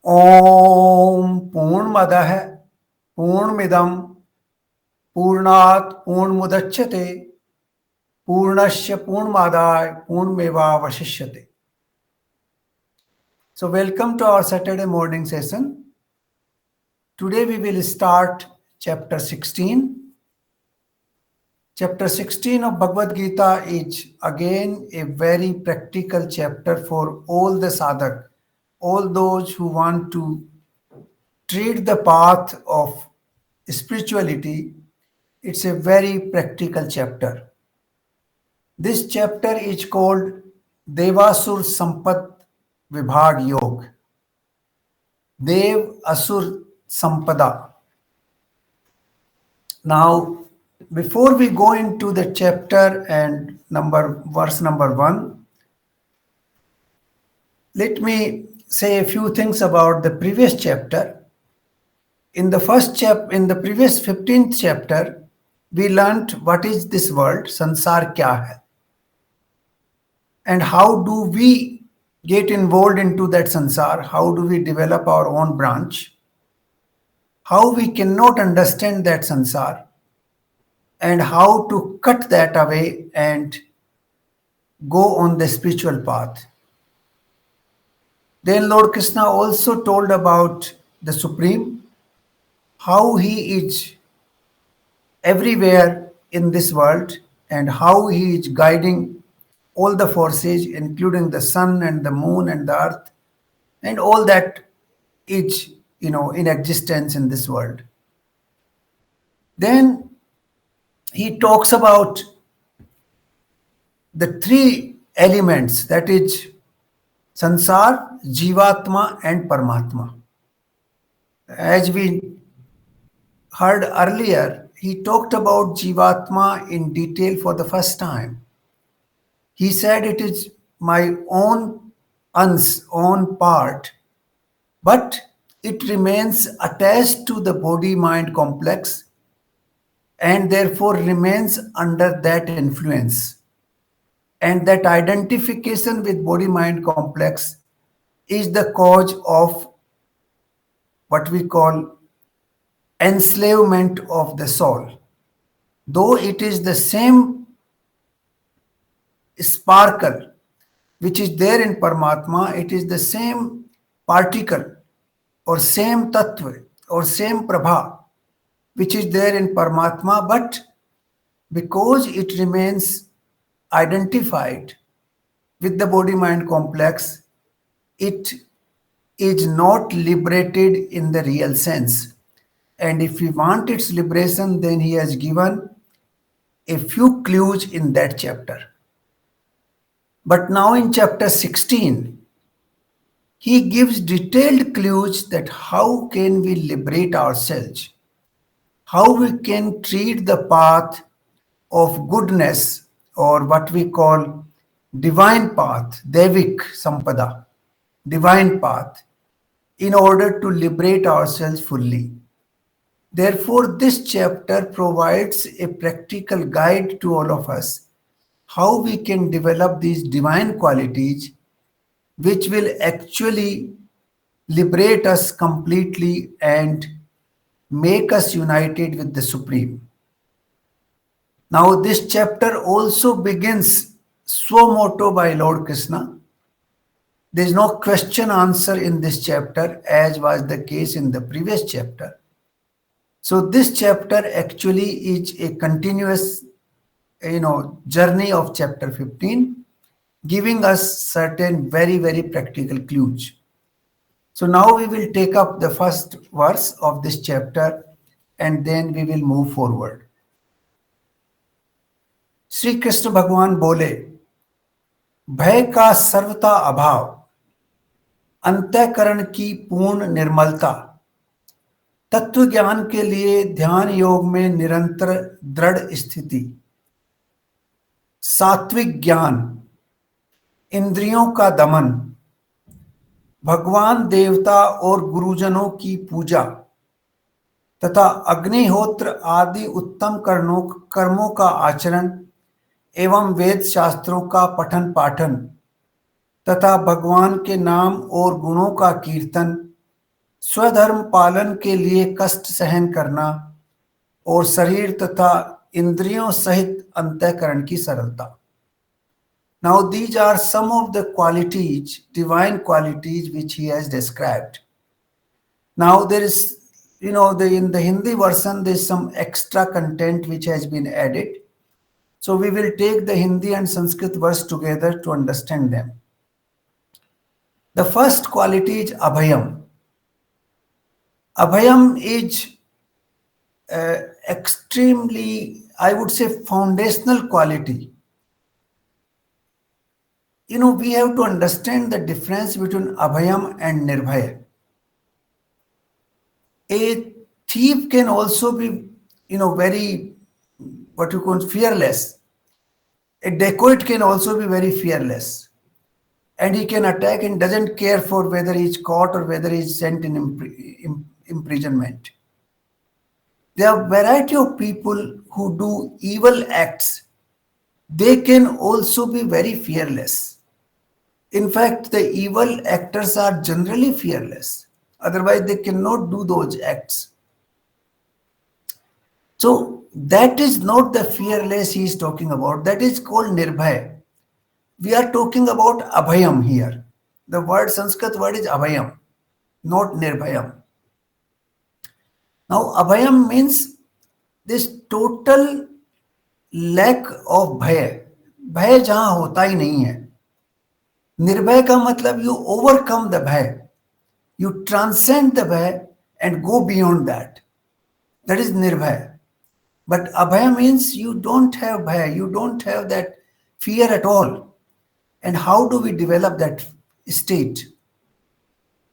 ओम पूर्णमदः पूर्णमिदं पूर्णात् पूर्णमुदच्यते पूर्णस्य पूर्णमादाय पूर्णमेवावशिष्यते. So welcome to our Saturday morning session. Today we will start chapter 16. Chapter 16 of Bhagavad Gita is again a very practical chapter for all the sadhak, all those who want to tread the path of spirituality. It's a very practical chapter. This chapter is called Devasur Sampat Vibhag Yog. Dev Asur Sampada. Now, before we go into the chapter and verse number 1, let me say a few things about the previous chapter. In the previous 15th chapter, we learnt what is this world, sansar kya hai, and how do we get involved into that sansar, how do we develop our own branch, how we cannot understand that sansar, and how to cut that away and go on the spiritual path. Then Lord Krishna also told about the Supreme, how he is everywhere in this world and how he is guiding all the forces, including the sun and the moon and the earth and all that is, in existence in this world. Then he talks about the three elements, that is Sansar, Jivatma and Paramatma. As we heard earlier, he talked about Jivatma in detail for the first time. He said it is my own part, but it remains attached to the body-mind complex and therefore remains under that influence. And that identification with body-mind complex is the cause of what we call enslavement of the soul. Though it is the same sparkle which is there in Paramatma, it is the same particle or same tattva or same prabha which is there in Paramatma, but because it remains identified with the body-mind complex, it is not liberated in the real sense. And if we want its liberation, then he has given a few clues in that chapter. But now in chapter 16, he gives detailed clues that how can we liberate ourselves, how we can treat the path of goodness or what we call divine path, Devik Sampada, divine path, in order to liberate ourselves fully. Therefore, this chapter provides a practical guide to all of us how we can develop these divine qualities which will actually liberate us completely and make us united with the Supreme. Now, this chapter also begins suo motu by Lord Krishna. There is no question answer in this chapter as was the case in the previous chapter. So this chapter actually is a continuous journey of chapter 15, giving us certain very, very practical clues. So now we will take up the first verse of this chapter and then we will move forward. Shri Krishna भगवान बोले, भय का सर्वथा अभाव, अंतःकरण की पूर्ण निर्मलता, तत्व ज्ञान के लिए ध्यान योग में निरंतर दृढ़ स्थिति, सात्विक ज्ञान, इंद्रियों का दमन, भगवान देवता और गुरुजनों की पूजा तथा अग्निहोत्र आदि उत्तम कर्मों का आचरण एवं वेद शास्त्रों का पठन पाठन तथा भगवान के नाम और गुणों का कीर्तन स्वधर्म पालन के लिए कष्ट सहन करना और शरीर तथा इंद्रियों सहित अंतःकरण की सरलता. Now these are some of the qualities, divine qualities which he has described. Now there is, in the Hindi version, there is some extra content which has been added. So we will take the Hindi and Sanskrit verse together to understand them. The first quality is Abhayam. Abhayam is extremely, I would say, foundational quality. We have to understand the difference between Abhayam and Nirbhaya. A thief can also be, very, what you call, fearless. A dacoit can also be very fearless. And he can attack and doesn't care for whether he is caught or whether he is sent in imprisonment. There are a variety of people who do evil acts. They can also be very fearless. In fact, the evil actors are generally fearless. Otherwise, they cannot do those acts. So, that is not the fearless he is talking about. That is called Nirbhay. We are talking about Abhayam here. The word, Sanskrit word is Abhayam, not Nirbhayam. Now, Abhayam means this total lack of bhaya. भय जहां होता ही नहीं है. निर्भय का मतलब you overcome the bhaya. You transcend the bhaya and go beyond that. That is nirbhaya. But abhaya means you don't have bhaya. You don't have that fear at all. And how do we develop that state?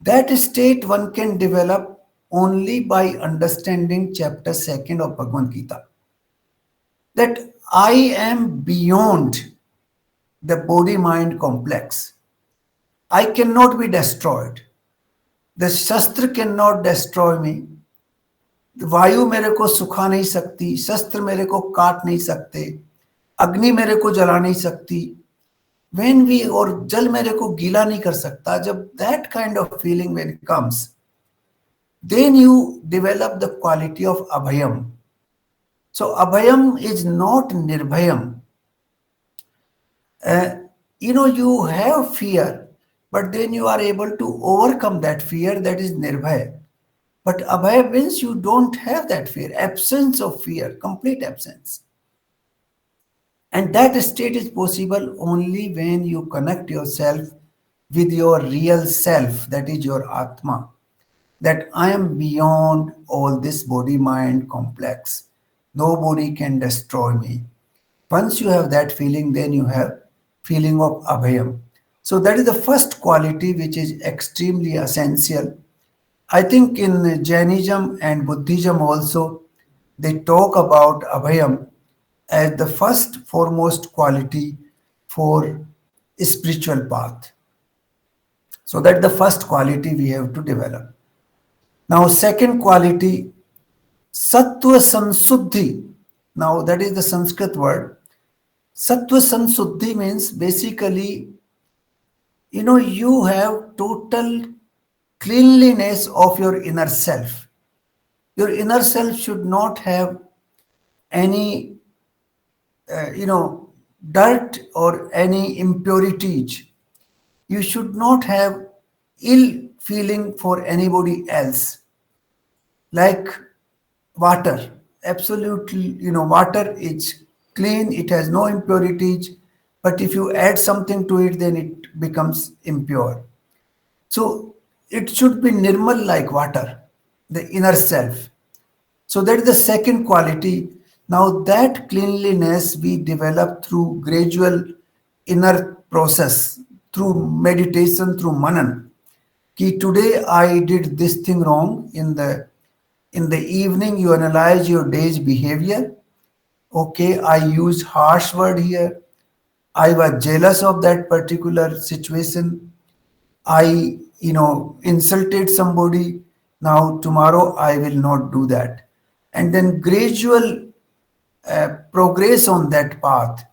That state one can develop only by understanding chapter 2 of Bhagavad Gita. That I am beyond the body-mind complex. I cannot be destroyed. The shastra cannot destroy me. वायु मेरे को सुखा नहीं सकती, शस्त्र मेरे को काट नहीं सकते, अग्नि मेरे को जला नहीं सकती, when we, और जल मेरे को गीला नहीं कर सकता. जब that kind of feeling when it comes, then you develop the quality of abhayam. So abhayam is not nirbhayam. You have fear, but then you are able to overcome that fear. That is nirbhaya. But abhaya means you don't have that fear, absence of fear, complete absence. And that state is possible only when you connect yourself with your real self, that is your Atma. That I am beyond all this body-mind complex. Nobody can destroy me. Once you have that feeling, then you have feeling of abhayam. So that is the first quality which is extremely essential. I think in Jainism and Buddhism also, they talk about abhayam as the first foremost quality for spiritual path. So that's the first quality we have to develop. Now, second quality, sattva sansuddhi. Now, that is the Sanskrit word. Sattva sansuddhi means basically, you have total cleanliness of your inner self. Your inner self should not have any, dirt or any impurities. You should not have ill feeling for anybody else. Like water. Absolutely, water is clean, it has no impurities. But if you add something to it, then it becomes impure. So it should be nirmal like water, the inner self. So that is the second quality. Now that cleanliness we develop through gradual inner process, through meditation, through manan. Ki today I did this thing wrong. In the evening you analyze your day's behavior. Okay, I used harsh word here. I was jealous of that particular situation. I, insulted somebody. Now tomorrow I will not do that. And then gradual progress on that path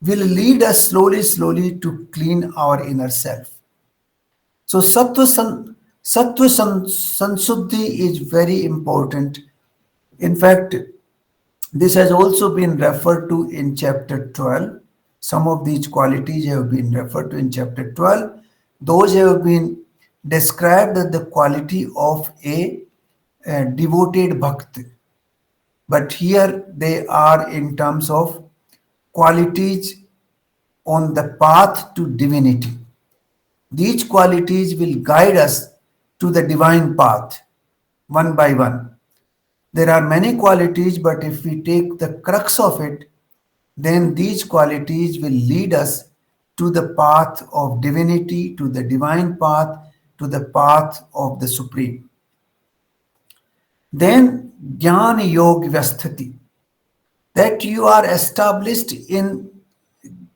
will lead us slowly to clean our inner self. So Sattva Sansuddhi is very important. In fact, this has also been referred to in chapter 12. Some of these qualities have been referred to in chapter 12. Those have been described as the quality of a devoted bhakt. But here they are in terms of qualities on the path to divinity. These qualities will guide us to the divine path one by one. There are many qualities, but if we take the crux of it, then these qualities will lead us to the path of divinity, to the divine path, to the path of the Supreme. Then Jnana Yoga Vyasthiti, that you are established in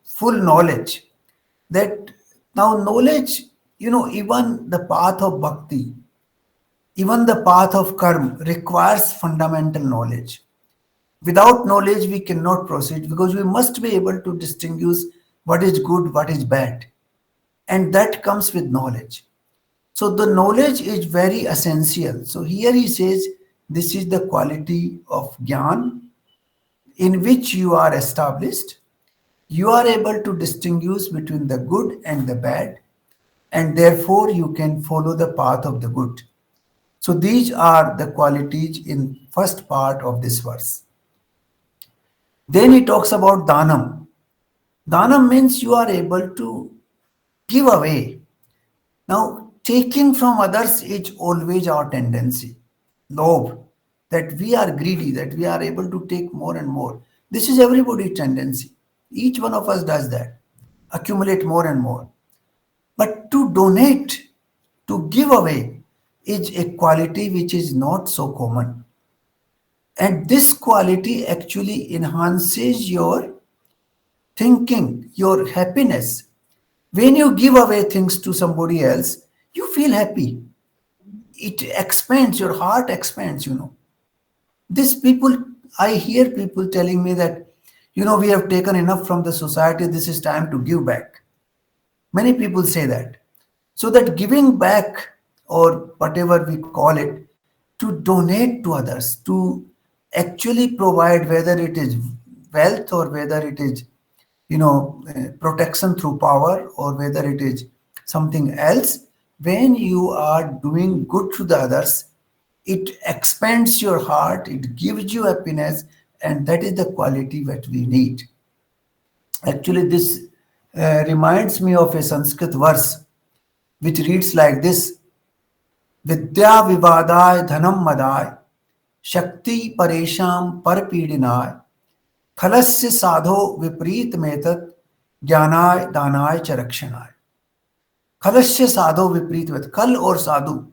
full knowledge. That now knowledge, even the path of bhakti, even the path of karma requires fundamental knowledge. Without knowledge, we cannot proceed because we must be able to distinguish what is good, what is bad. And that comes with knowledge. So the knowledge is very essential. So here he says, this is the quality of Gyan in which you are established. You are able to distinguish between the good and the bad, and therefore you can follow the path of the good. So these are the qualities in first part of this verse. Then he talks about Dhanam. Dhanam means you are able to give away. Now, taking from others is always our tendency. Lobh, that we are greedy, that we are able to take more and more. This is everybody's tendency. Each one of us does that. Accumulate more and more. But to donate, to give away, is a quality which is not so common. And this quality actually enhances your thinking, your happiness. When you give away things to somebody else, you feel happy. It expands, your heart expands. These people, I hear people telling me that, we have taken enough from the society, this is time to give back. Many people say that. So that giving back, or whatever we call it, to donate to others, to actually provide, whether it is wealth or whether it is protection through power, or whether it is something else, when you are doing good to the others, it expands your heart, it gives you happiness, and that is the quality that we need. Actually, this reminds me of a Sanskrit verse which reads like this: Vidya vivadai dhanam madai shakti paresham parpidinai खलस्य साधो विपरीत मेतत् ज्ञानाय दानाय च रक्षणाय. खलस्य साधो विपरीत मेतत्, खल और साधु,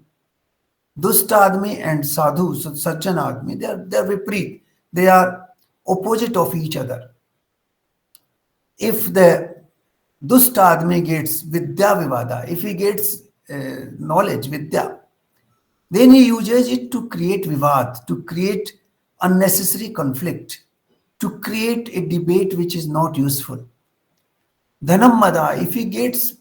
दुष्ट आदमी and sadhu, सज्जन आदमी, they are vipreet, they are opposite of each other. If the dust admi gets vidya vivada, if he gets knowledge, vidya, then he uses it to create vivad, to create unnecessary conflict, to create a debate which is not useful. Dhanam mada, if he gets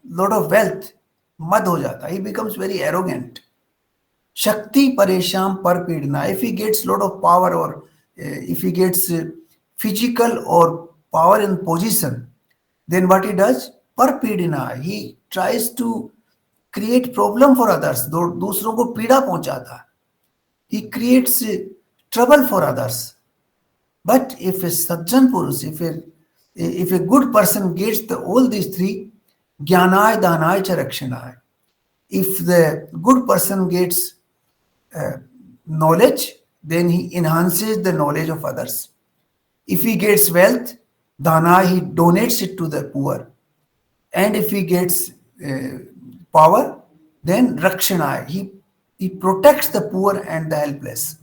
lot of wealth, mad ho jata, he becomes very arrogant. Shakti paresham parpidna, if he gets lot of power, or if he gets physical or power in position, then what he does? Parpidna, he tries to create problem for others. दूसरों को पीड़ा पहुंचाता है. He creates trouble for others. But if a sajjan purus, if a good person gets all these three, jnanay danay cha rakshanay, if the good person gets knowledge, then he enhances the knowledge of others. If he gets wealth, dana, he donates it to the poor. And if he gets power, then rakshanay, he protects the poor and the helpless.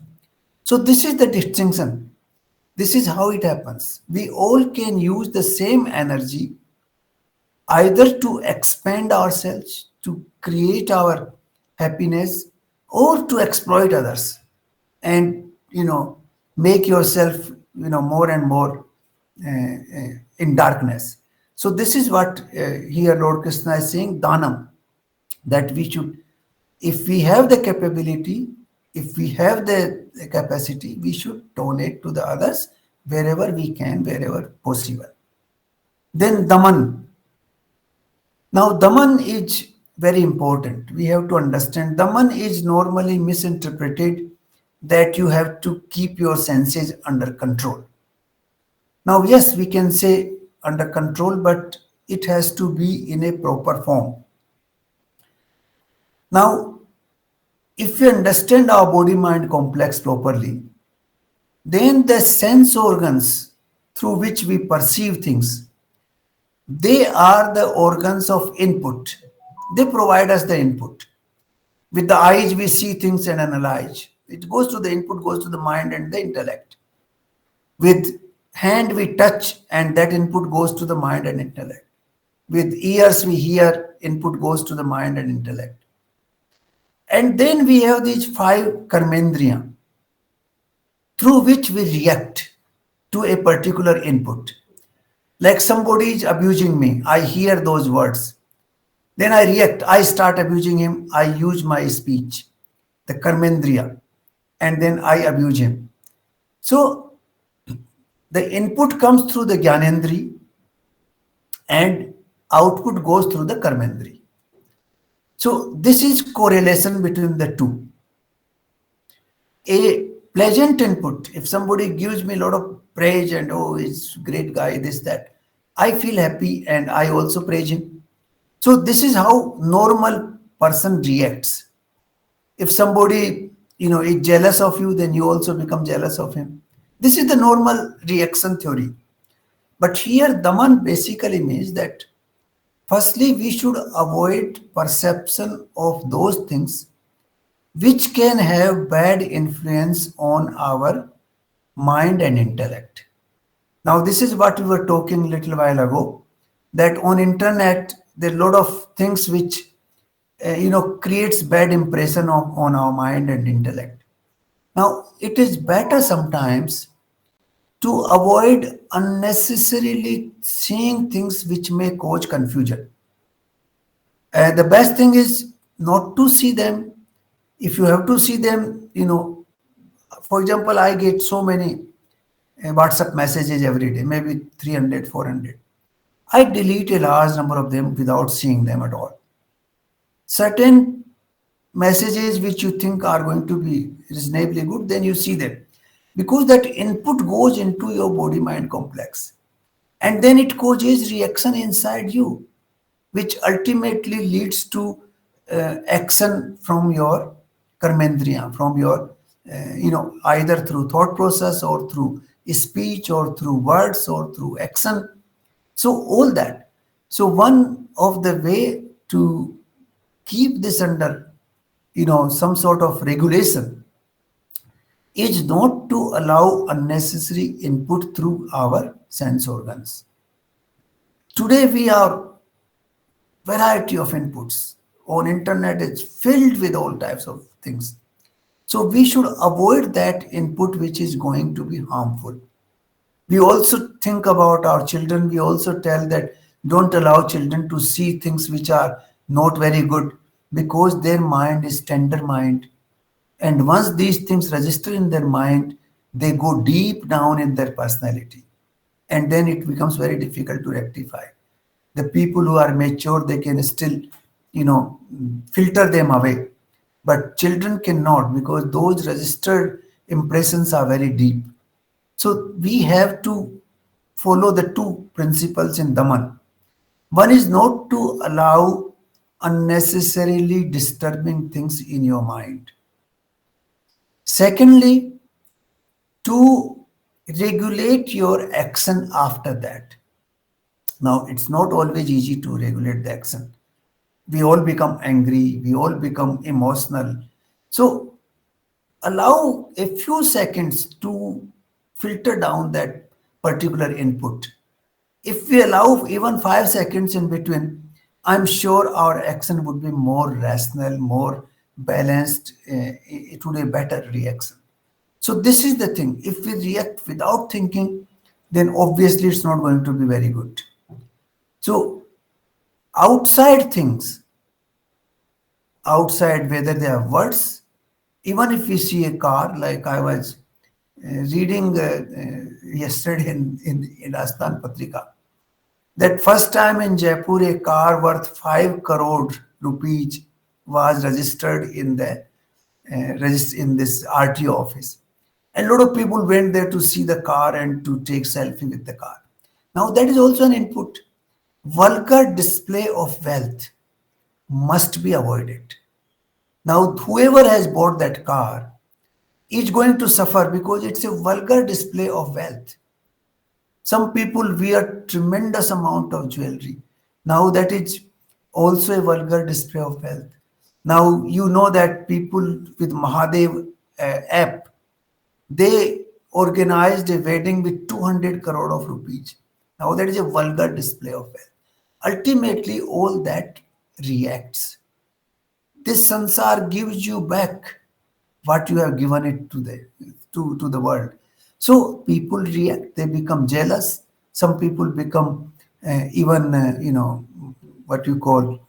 So this is the distinction. This is how it happens. We all can use the same energy either to expand ourselves, to create our happiness, or to exploit others and make yourself more and more in darkness. So this is what here Lord Krishna is saying, dhanam, that we should If we have the capability, if we have the capacity, we should donate to the others wherever we can, wherever possible. Then Daman. Now, Daman is very important. We have to understand Daman is normally misinterpreted that you have to keep your senses under control. Now, yes, we can say under control, but it has to be in a proper form. Now, if we understand our body mind complex properly, then the sense organs through which we perceive things, they are the organs of input. They provide us the input. With the eyes, we see things and analyze. It goes to the input, goes to the mind and the intellect. With hand, we touch, and that input goes to the mind and intellect. With ears, we hear, input goes to the mind and intellect. And then we have these five karmendriya through which we react to a particular input. Like somebody is abusing me, I hear those words. Then I react, I start abusing him, I use my speech, the karmendriya, and then I abuse him. So the input comes through the Gyanendri and output goes through the Karmendri. So this is correlation between the two. A pleasant input, if somebody gives me a lot of praise and oh, he's a great guy, this, that, I feel happy and I also praise him. So this is how normal person reacts. If somebody, is jealous of you, then you also become jealous of him. This is the normal reaction theory. But here, Daman basically means that firstly, we should avoid perception of those things which can have bad influence on our mind and intellect. Now, this is what we were talking a little while ago, that on internet, there are a lot of things which, creates bad impression on our mind and intellect. Now, it is better sometimes to avoid unnecessarily seeing things which may cause confusion. The best thing is not to see them. If you have to see them, for example, I get so many WhatsApp messages every day, maybe 300, 400. I delete a large number of them without seeing them at all. Certain messages which you think are going to be reasonably good, then you see them. Because that input goes into your body mind complex. And then it causes reaction inside you, which ultimately leads to action from your karmendriya, from your, either through thought process or through speech or through words or through action. So all that. So one of the way to keep this under, some sort of regulation is not to allow unnecessary input through our sense organs. Today we are variety of inputs. On internet it's filled with all types of things. So we should avoid that input which is going to be harmful. We also think about our children. We also tell that don't allow children to see things which are not very good because their mind is tender mind. And once these things register in their mind, they go deep down in their personality. And then it becomes very difficult to rectify. The people who are mature, they can still, filter them away. But children cannot because those registered impressions are very deep. So we have to follow the two principles in Daman. One is not to allow unnecessarily disturbing things in your mind. Secondly, to regulate your action after that. Now, it's not always easy to regulate the action. We all become angry, we all become emotional. So, allow a few seconds to filter down that particular input. If we allow even 5 seconds in between, I'm sure our action would be more rational, more balanced. It would be a better reaction. So this is the thing. If we react without thinking, then obviously it's not going to be very good. So outside things outside whether they have words. Even if we see a car, like I was reading yesterday in Astan Patrika, that first time in Jaipur a car worth 5 crore rupees was registered in the in this RTO office. And a lot of people went there to see the car and to take selfie with the car. Now that is also an input. Vulgar display of wealth must be avoided. Now whoever has bought that car is going to suffer because it's a vulgar display of wealth. Some people wear tremendous amount of jewelry. Now that is also a vulgar display of wealth. Now you know that people with Mahadev app, they organized a wedding with 200 crore of rupees. Now that is a vulgar display of wealth. Ultimately, all that reacts. This sansar gives you back what you have given it to the world. So people react, they become jealous. Some people become even what you call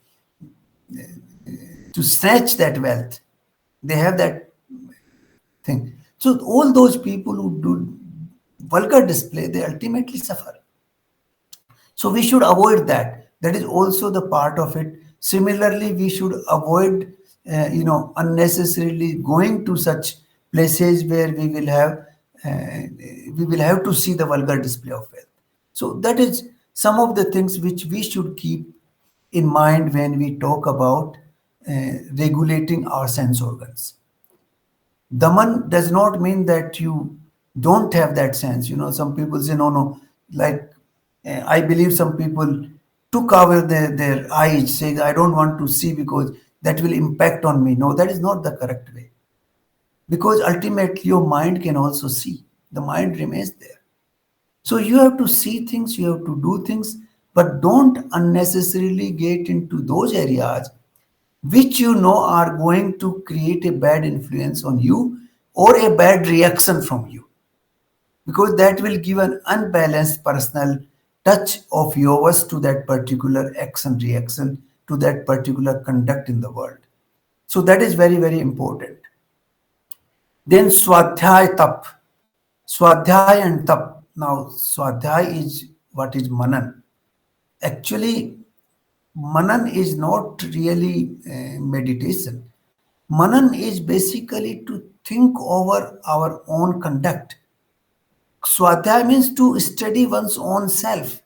to snatch that wealth. They have that thing. So all those people who do vulgar display, they ultimately suffer. So we should avoid that. That is also the part of it. Similarly, we should avoid, unnecessarily going to such places where we will have to see the vulgar display of wealth. So that is some of the things which we should keep in mind when we talk about regulating our sense organs. Daman does not mean that you don't have that sense. Some people say, no, no, like I believe some people took away their eyes, saying, I don't want to see because that will impact on me. No, that is not the correct way. Because ultimately your mind can also see. The mind remains there. So you have to see things, you have to do things, but don't unnecessarily get into those areas which you know are going to create a bad influence on you or a bad reaction from you, because that will give an unbalanced personal touch of yours to that particular action reaction, to that particular conduct in the world. So that is very, very important. Then swadhyay tap. Swadhyay and tap. Now swadhyay is what is manan. Actually, manan is not really meditation. Manan is basically to think over our own conduct. Swadhyaya means to study one's own self.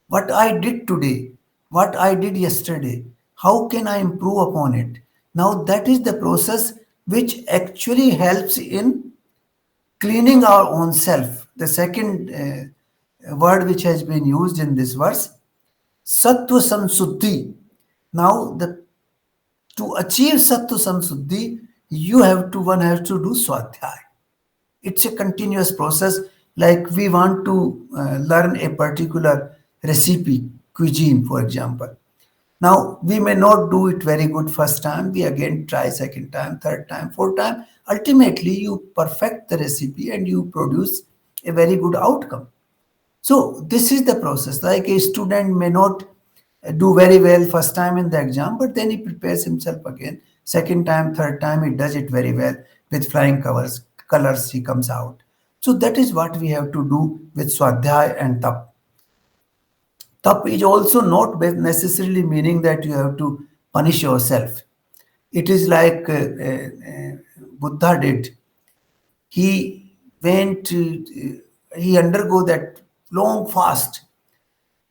What I did today, what I did yesterday, how can I improve upon it? Now, that is the process which actually helps in cleaning our own self. The second word which has been used in this verse, Sattva Samsuddhi. Now, to achieve Sattva Samsuddhi, one has to do Swadhyaya. It's a continuous process. Like we want to learn a particular recipe, cuisine, for example. Now, we may not do it very good first time. We again try second time, third time, fourth time. Ultimately, you perfect the recipe and you produce a very good outcome. So this is the process. Like a student may not do very well first time in the exam, but then he prepares himself again. Second time, third time, he does it very well with flying colors he comes out. So that is what we have to do with Swadhyay and Tap. Tap is also not necessarily meaning that you have to punish yourself. It is like Buddha did. He went, he undergo that long fast,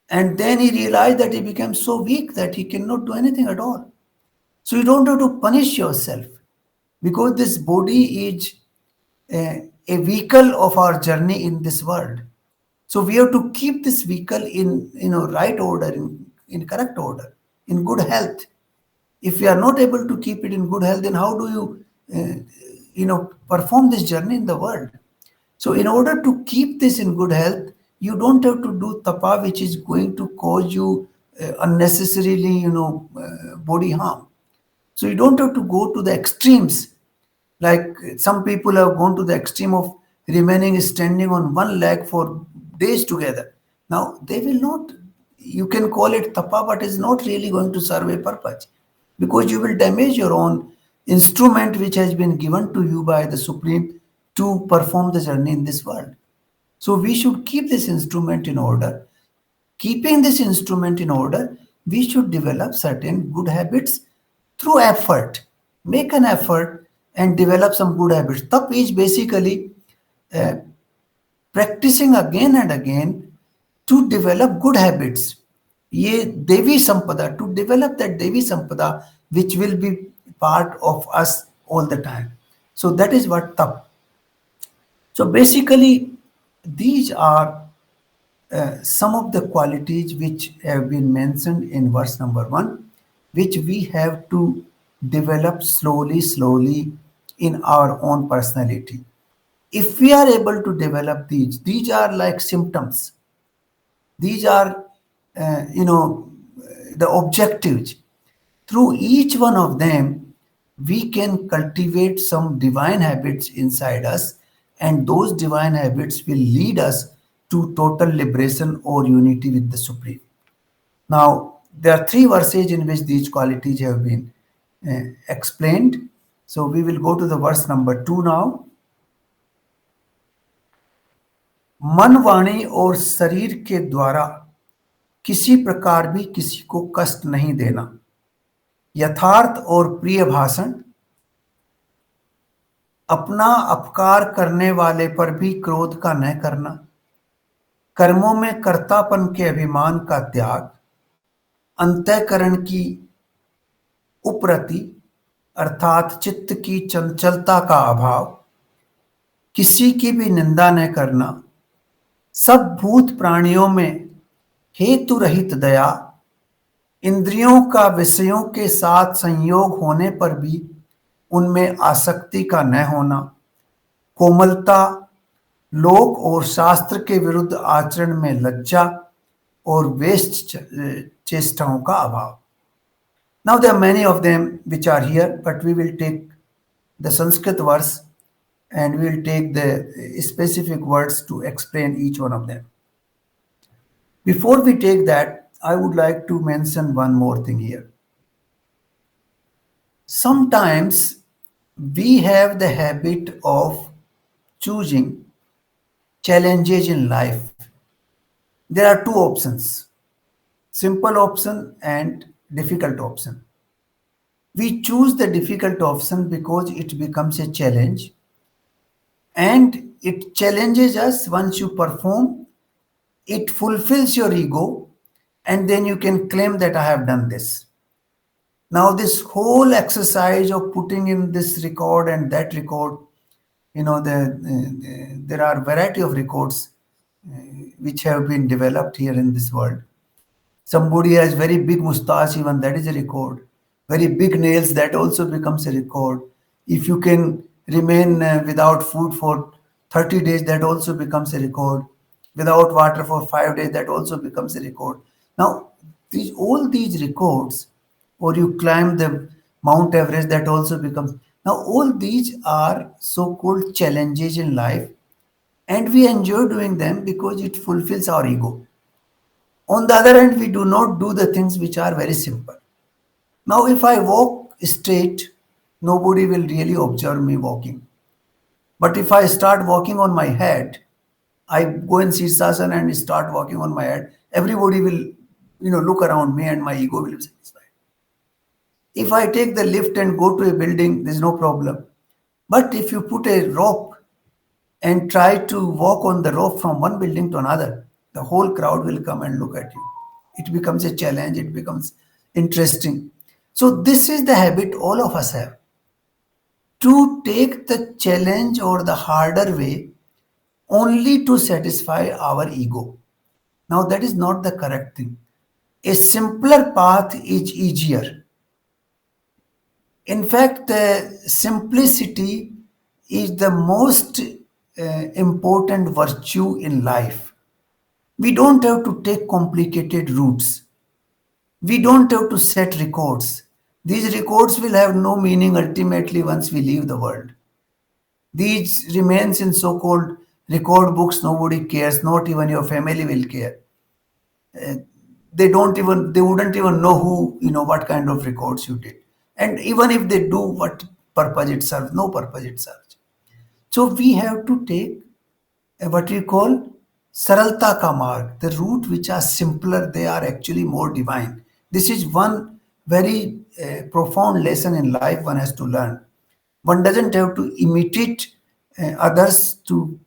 and then he realized that he became so weak that he cannot do anything at all. So you don't have to punish yourself, because this body is a vehicle of our journey in this world. So we have to keep this vehicle in right order, in correct order, in good health. If we are not able to keep it in good health, then how do perform this journey in the world? So in order to keep this in good health, you don't have to do tapa, which is going to cause you unnecessarily, body harm. So you don't have to go to the extremes. Like some people have gone to the extreme of remaining standing on one leg for days together. Now they will not. You can call it tapa, but it's not really going to serve a purpose, because you will damage your own instrument which has been given to you by the Supreme to perform the journey in this world. So we should keep this instrument in order. Keeping this instrument in order, we should develop certain good habits through effort. Make an effort and develop some good habits. Tap is basically uh, practicing again and again to develop good habits. ये देवी संपदा, to develop that devi sampada which will be part of us all the time. So that is what tap. So basically these are some of the qualities which have been mentioned in verse number 1, which we have to develop slowly in our own personality. If we are able to develop these are like symptoms. These are, the objectives. Through each one of them, we can cultivate some divine habits inside us, and those divine habits will lead us to total liberation or unity with the Supreme. Now, there are three verses in which these qualities have been explained. So we will go to the verse number 2 now. मन वाणी और शरीर के द्वारा किसी प्रकार भी किसी को कष्ट नहीं देना, यथार्थ और प्रिय भाषण, अपना अपकार करने वाले पर भी क्रोध का न करना, कर्मों में कर्तापन के अभिमान का त्याग, अंतःकरण की उपरति अर्थात चित्त की चंचलता का अभाव, किसी की भी निंदा न करना, सब भूत प्राणियों में हेतु रहित दया, इंद्रियों का विषयों के साथ संयोग होने पर भी उनमें आसक्ति का न होना, कोमलता, लोक और शास्त्र के विरुद्ध आचरण में लज्जा और वेस्ट चेष्टाओं का अभाव. Now there are many of them which are here, but we will take the Sanskrit verse and we will take the specific words to explain each one of them. Before we take that, I would like to mention one more thing here. Sometimes we have the habit of choosing challenges in life. There are two options, simple option and difficult option. We choose the difficult option because it becomes a challenge and it challenges us. Once you perform, it fulfills your ego, and then you can claim that I have done this. Now, this whole exercise of putting in this record and that record, there are variety of records which have been developed here in this world. Somebody has very big mustache, even that is a record. Very big nails, that also becomes a record. If you can remain without food for 30 days, that also becomes a record. Without water for 5 days, that also becomes a record. Now, all these records, or you climb the Mount Everest, that also becomes. Now, all these are so-called challenges in life, and we enjoy doing them because it fulfills our ego. On the other hand, we do not do the things which are very simple. Now, if I walk straight, nobody will really observe me walking. But if I start walking on my head, I go in Sirsasana and start walking on my head, everybody will, look around me and my ego will be satisfied. If I take the lift and go to a building, there's no problem. But if you put a rope and try to walk on the rope from one building to another, the whole crowd will come and look at you. It becomes a challenge, it becomes interesting. So this is the habit all of us have, to take the challenge or the harder way only to satisfy our ego. Now that is not the correct thing. A simpler path is easier. In fact, simplicity is the most important virtue in life. We don't have to take complicated routes. We don't have to set records. These records will have no meaning ultimately once we leave the world. These remains in so-called record books. Nobody cares. Not even your family will care. They wouldn't even know what kind of records you did. And even if they do, what purpose it serves? No purpose it serves. So we have to take what we call saralta ka marg, the route which are simpler, they are actually more divine. This is one very profound lesson in life one has to learn. One doesn't have to imitate others to,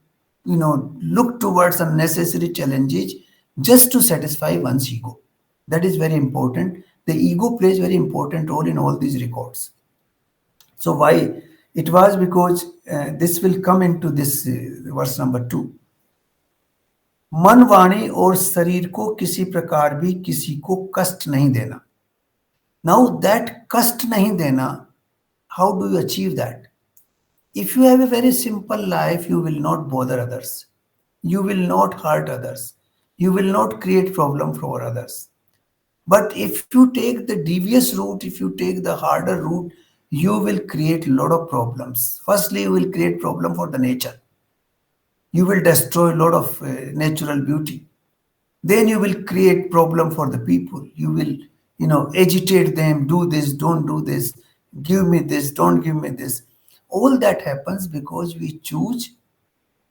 look towards unnecessary challenges just to satisfy one's ego. That is very important. The ego plays very important role in all these records. So why? It was because this will come into this verse number 2. मन वाणी और शरीर को किसी प्रकार भी किसी को कष्ट नहीं देना. Now that कष्ट नहीं देना, how do you achieve that? If you have a very simple life, you will not bother others. You will not hurt others. You will not create problem for others. But if you take the devious route, if you take the harder route, you will create a lot of problems. Firstly, you will create problem for the nature. You will destroy a lot of natural beauty. Then you will create problem for the people. You will, agitate them, do this, don't do this, give me this, don't give me this. All that happens because we choose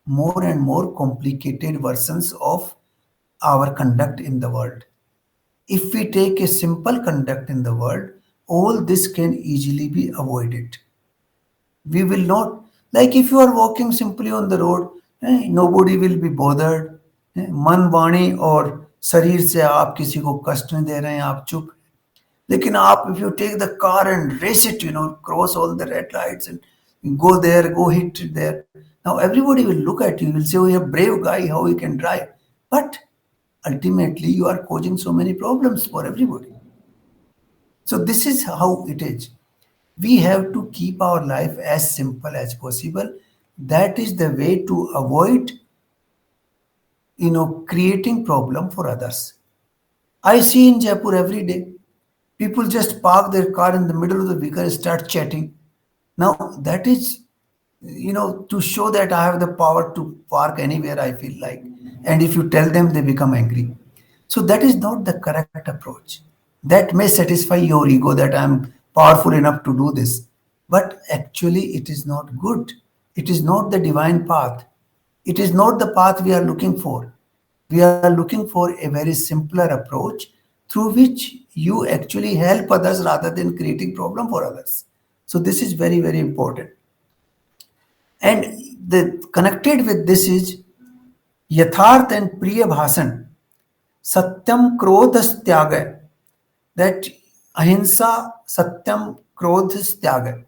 more and more complicated versions of our conduct in the world. If we take a simple conduct in the world, all this can easily be avoided. We will not, like if you are walking simply on the road, nobody will be bothered. मन वाणी और शरीर से आप किसी को कष्ट नहीं दे रहे हैं, आप चुप. लेकिन आप, if you take the car and race it, cross all the red lights and go there, go hit it there, now everybody will look at you, will say, oh, you're a brave guy, how you can drive. But ultimately you are causing so many problems for everybody. So this is how it is. We have to keep our life as simple as possible. That is the way to avoid, creating problem for others. I see in Jaipur every day, people just park their car in the middle of the vehicle and start chatting. Now that is, to show that I have the power to park anywhere I feel like. And if you tell them, they become angry. So that is not the correct approach. That may satisfy your ego that I'm powerful enough to do this. But actually, it is not good. It is not the divine path. It is not the path we are looking for. We are looking for a very simpler approach through which you actually help others rather than creating problem for others. So this is very, very important. And the connected with this is यथार्थ and प्रिय भाषण, सत्यम क्रोध त्याग, that ahimsa, satyam, krodh त्याग,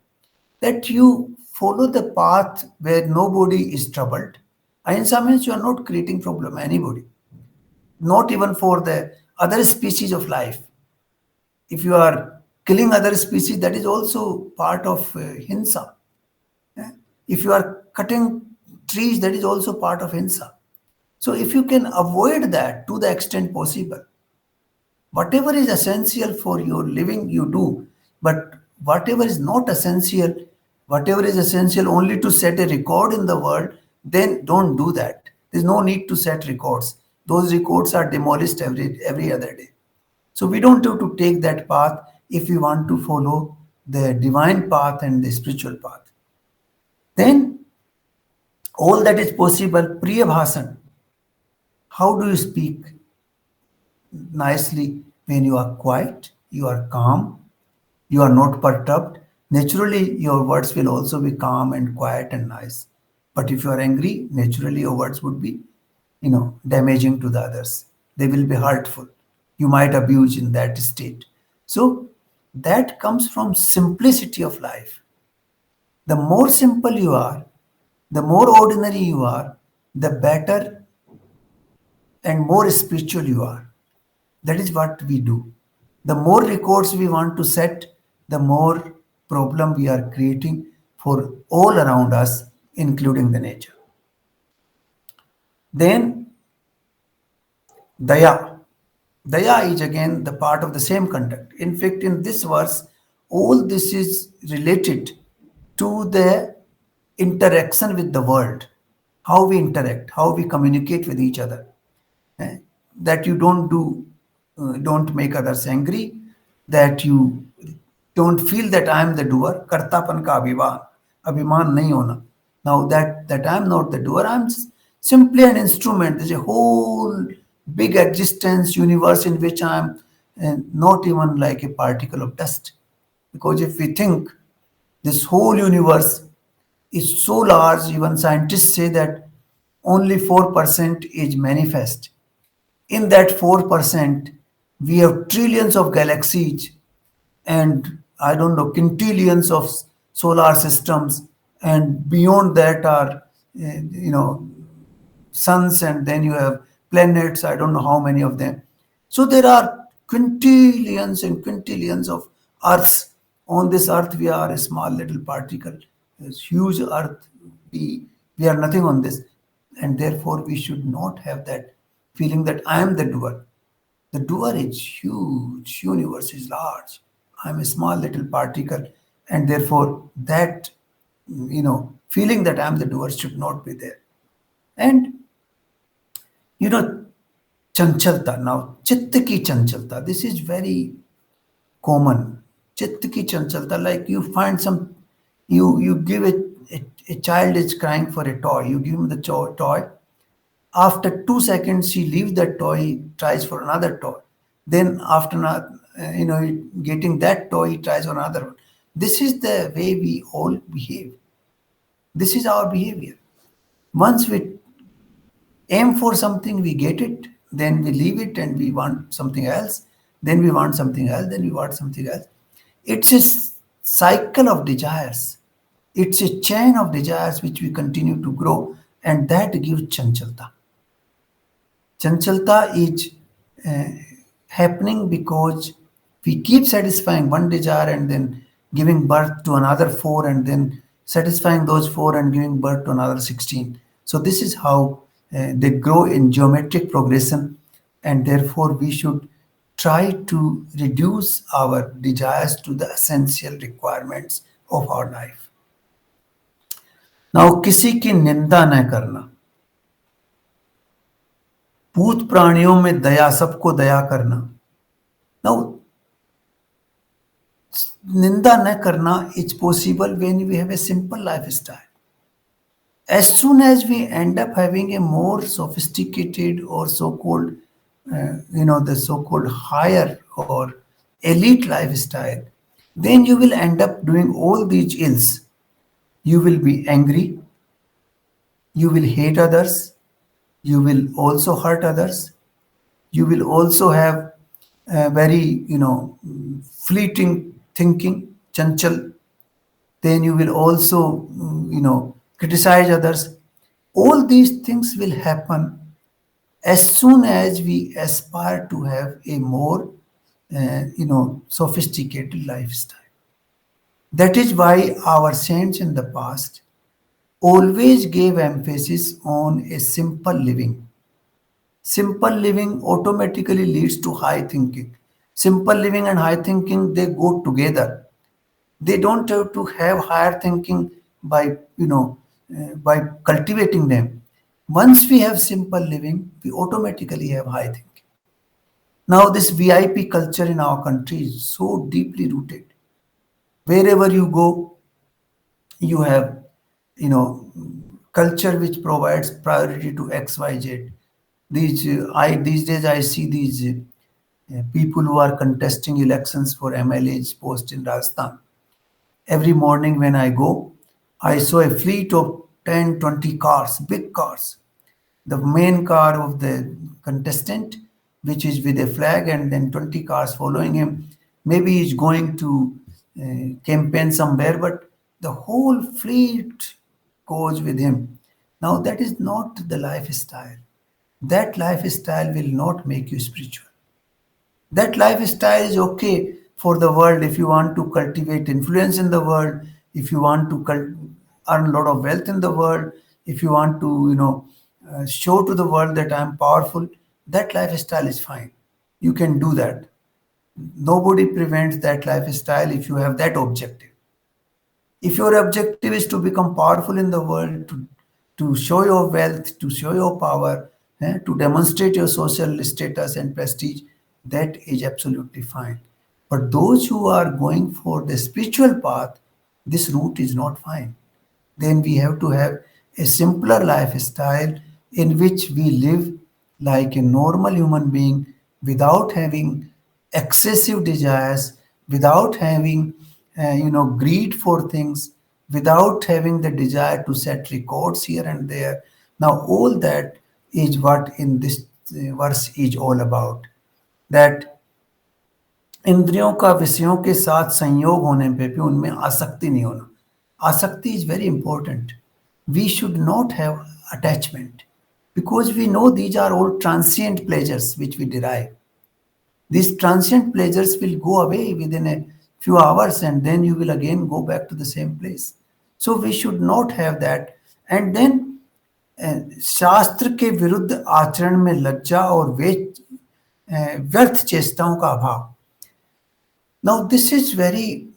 that you follow the path where nobody is troubled. Ahimsa means you are not creating problem anybody, not even for the other species of life. If you are killing other species, that is also part of hinsa. If you are cutting trees, that is also part of hinsa. So if you can avoid that to the extent possible, whatever is essential for your living, you do. But whatever is not essential, whatever is essential only to set a record in the world, then don't do that. There's no need to set records. Those records are demolished every other day. So we don't have to take that path if we want to follow the divine path and the spiritual path. Then all that is possible, Priya Bhasan. How do you speak nicely? When you are quiet, you are calm, you are not perturbed. Naturally, your words will also be calm and quiet and nice. But if you are angry, naturally your words would be, damaging to the others. They will be hurtful. You might abuse in that state. So that comes from simplicity of life. The more simple you are, the more ordinary you are, the better and more spiritual you are. That is what we do. The more records we want to set, the more problem we are creating for all around us, including the nature. Then Daya. Daya is again the part of the same conduct. In fact, in this verse, all this is related to the interaction with the world, how we interact, how we communicate with each other. That you don't make others angry, that you don't feel that I am the doer. Kartapan ka abhiman nahi hona. Now that I am not the doer, I am simply an instrument. There's a whole big existence universe in which I am not even like a particle of dust. Because if we think this whole universe is so large, even scientists say that only 4% is manifest. In that 4%, we have trillions of galaxies and I don't know, quintillions of solar systems, and beyond that are, suns, and then you have planets. I don't know how many of them. So there are quintillions and quintillions of Earths. On this Earth, we are a small little particle. This huge Earth, we are nothing on this, and therefore we should not have that feeling that I am the doer. The doer is huge, universe is large. I'm a small little particle, and therefore that feeling that I'm the doer should not be there. And you know, chanchalta. Now, chitta ki chanchalta. This is very common. Chitta ki chanchalta, like you find you give a child is crying for a toy. You give him the toy. After 2 seconds, he leaves that toy, he tries for another toy. Then after getting that toy, he tries for another one. This is the way we all behave. This is our behavior. Once we aim for something, we get it, then we leave it and we want something else, then we want something else, then we want something else. It's a cycle of desires. It's a chain of desires which we continue to grow, and that gives chanchalta. Chanchalta is uh, happening because we keep satisfying one desire and then giving birth to another four, and then satisfying those four and giving birth to another 16. So this is how they grow in geometric progression, and therefore we should try to reduce our desires to the essential requirements of our life. Now, किसी की निंदा न करना, भूत प्राणियों में दया, सबको दया करना. Now, निंदा न करना is possible when we have a simple lifestyle. As soon as we end up having a more sophisticated or so-called, the so-called higher or elite lifestyle, then you will end up doing all these ills. You will be angry, you will hate others, you will also hurt others, you will also have very, fleeting thinking, chanchal. Then you will also, criticize others. All these things will happen as soon as we aspire to have a more, sophisticated lifestyle. That is why our saints in the past always gave emphasis on a simple living. Simple living automatically leads to high thinking. Simple living and high thinking, they go together. They don't have to have higher thinking by, by cultivating them. Once we have simple living, we automatically have high thinking. Now, this VIP culture in our country is so deeply rooted. Wherever you go, you have, culture which provides priority to XYZ. These days I see these people who are contesting elections for MLAs post in Rajasthan. Every morning when I go, I saw a fleet of 10, 20 cars, big cars. The main car of the contestant, which is with a flag, and then 20 cars following him. Maybe he's going to campaign somewhere, but the whole fleet goes with him. Now, that is not the lifestyle. That lifestyle will not make you spiritual. That lifestyle is okay for the world if you want to cultivate influence in the world, if you want to earn a lot of wealth in the world, if you want to, show to the world that I'm powerful. That lifestyle is fine. You can do that. Nobody prevents that lifestyle if you have that objective. If your objective is to become powerful in the world, to show your wealth, to show your power, to demonstrate your social status and prestige, that is absolutely fine. But those who are going for the spiritual path, this route is not fine. Then we have to have a simpler lifestyle in which we live like a normal human being without having excessive desires, without having greed for things, without having the desire to set records here and there. Now all that is what in this verse is all about, that इंद्रियों का विषयों के साथ संयोग होने पे भी उनमें आसक्ति नहीं होना. आसक्ति is very important. We should not have attachment because we know these are all transient pleasures which we derive. These transient pleasures will go away within a few hours and then you will again go back to the same place. So we should not have that. And then शास्त्र के विरुद्ध आचरण में लज्जा और व्यर्थ चेष्टाओं का अभाव. Now this is very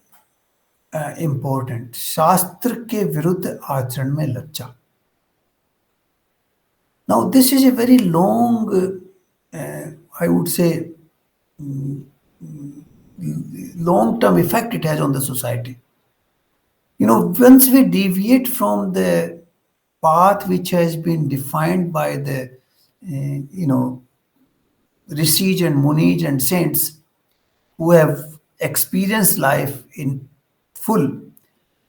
important. शास्त्र के विरुद्ध आचरण में लज्जा. Now this is a very long, I would say, long-term effect it has on the society. Once we deviate from the path which has been defined by the, rishis and munis and saints who have experienced life in full,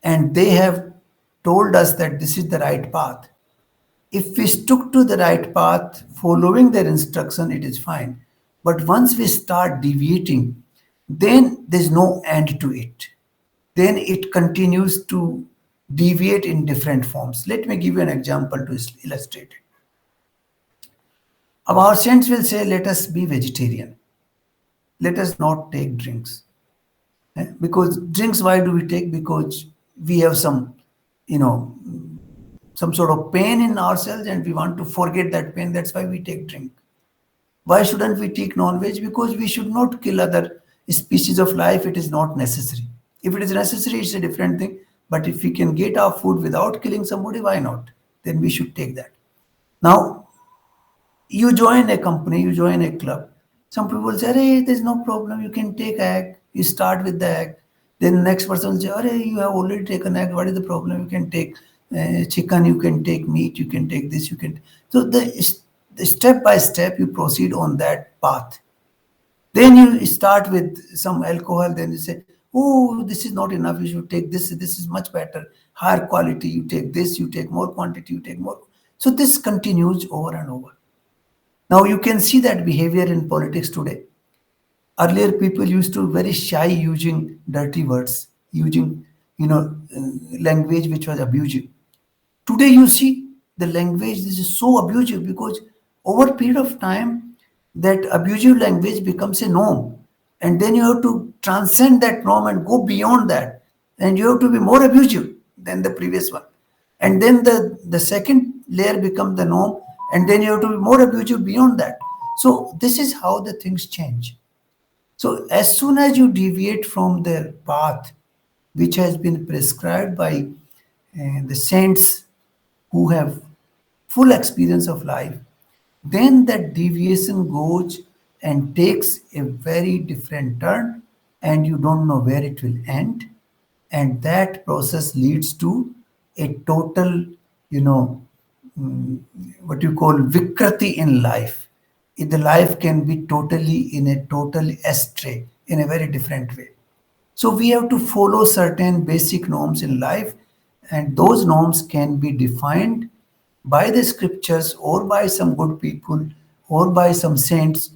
and they have told us that this is the right path. If we stuck to the right path, following their instruction, it is fine. But once we start deviating, then there's no end to it. Then it continues to deviate in different forms. Let me give you an example to illustrate it. Our saints will say, let us be vegetarian. Let us not take drinks. Because drinks, why do we take? Because we have some sort of pain in ourselves and we want to forget that pain. That's why we take drink. Why shouldn't we take non-veg? Because we should not kill other species of life. It is not necessary. If it is necessary, it's a different thing. But if we can get our food without killing somebody, why not? Then we should take that. Now, you join a company, you join a club. Some people say, hey, there's no problem. You can take egg. You start with the egg. Then the next person will say, hey, you have already taken egg. What is the problem? You can take chicken, you can take meat, you can take this, you can. So the step by step, you proceed on that path. Then you start with some alcohol. Then you say, oh, this is not enough. You should take this. This is much better. Higher quality. You take this. You take more quantity. You take more. So this continues over and over. Now you can see that behavior in politics today. Earlier, people used to very shy using dirty words, using language which was abusive. Today, you see the language this is so abusive because over a period of time, that abusive language becomes a norm, and then you have to transcend that norm and go beyond that, and you have to be more abusive than the previous one, and then the second layer becomes the norm, and then you have to be more abusive beyond that. So this is how the things change. So as soon as you deviate from the path which has been prescribed by the saints who have full experience of life, then that deviation goes and takes a very different turn and you don't know where it will end. And that process leads to a total, what you call vikrati in life. The life can be totally in a total astray in a very different way. So we have to follow certain basic norms in life, and those norms can be defined by the scriptures or by some good people or by some saints.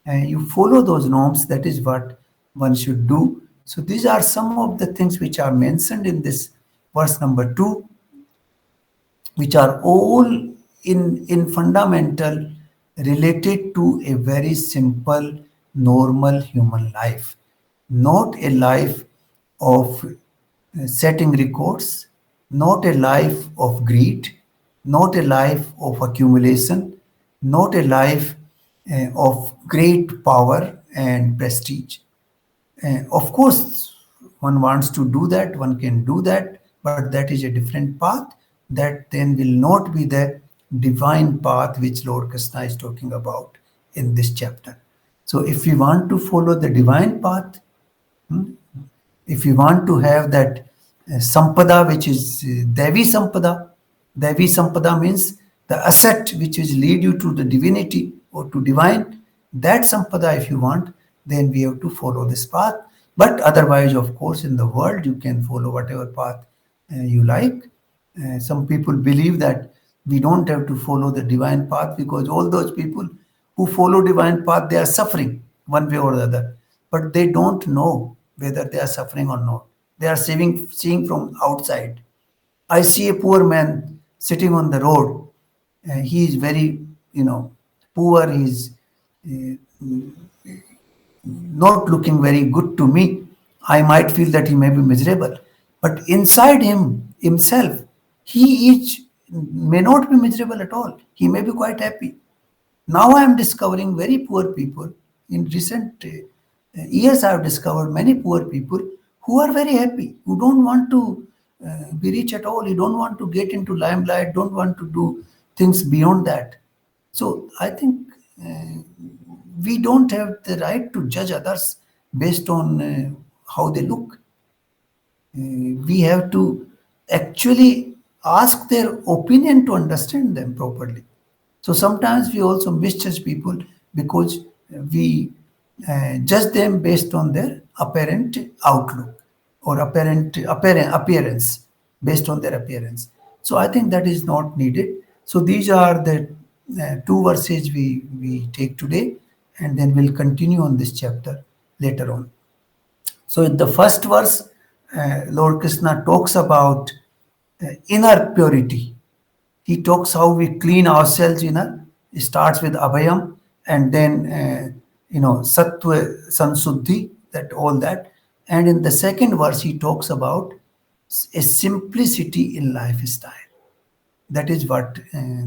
And you follow those norms. That is what one should do. So these are some of the things which are mentioned in this verse number 2, which are all in fundamental related to a very simple, normal human life, not a life of setting records, not a life of greed, not a life of accumulation, not a life of great power and prestige. Of course, one wants to do that, one can do that, but that is a different path. That then will not be the divine path which Lord Krishna is talking about in this chapter. So if we want to follow the divine path, If you want to have that sampada, which is Devi Sampada means the asset which is lead you to the divinity or to divine, that Sampada if you want, then we have to follow this path. But otherwise, of course, in the world, you can follow whatever path you like. Some people believe that we don't have to follow the divine path because all those people who follow divine path, they are suffering one way or the other, but they don't know whether they are suffering or not. They are seeing from outside. I see a poor man sitting on the road. He is very, poor. He's not looking very good to me. I might feel that he may be miserable. But inside himself, he is, may not be miserable at all. He may be quite happy. Now I am discovering very poor people. In recent years, I have discovered many poor people who are very happy, who don't want to be rich at all. You don't want to get into limelight, don't want to do things beyond that. So I think we don't have the right to judge others based on how they look. We have to actually ask their opinion to understand them properly. So sometimes we also misjudge people because we judge them based on their apparent outlook or apparent appearance, based on their appearance. So I think that is not needed. So these are the two verses we take today, and then we'll continue on this chapter later on. So in the first verse, Lord Krishna talks about inner purity. He talks how we clean ourselves inner. It starts with abhayam, and then sattva sansuddhi, that all that. And in the second verse, he talks about a simplicity in lifestyle. That is what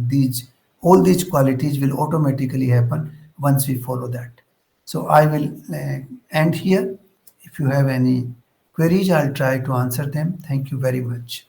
these all these qualities will automatically happen once we follow that. So I will end here. If you have any queries, I'll try to answer them. Thank you very much.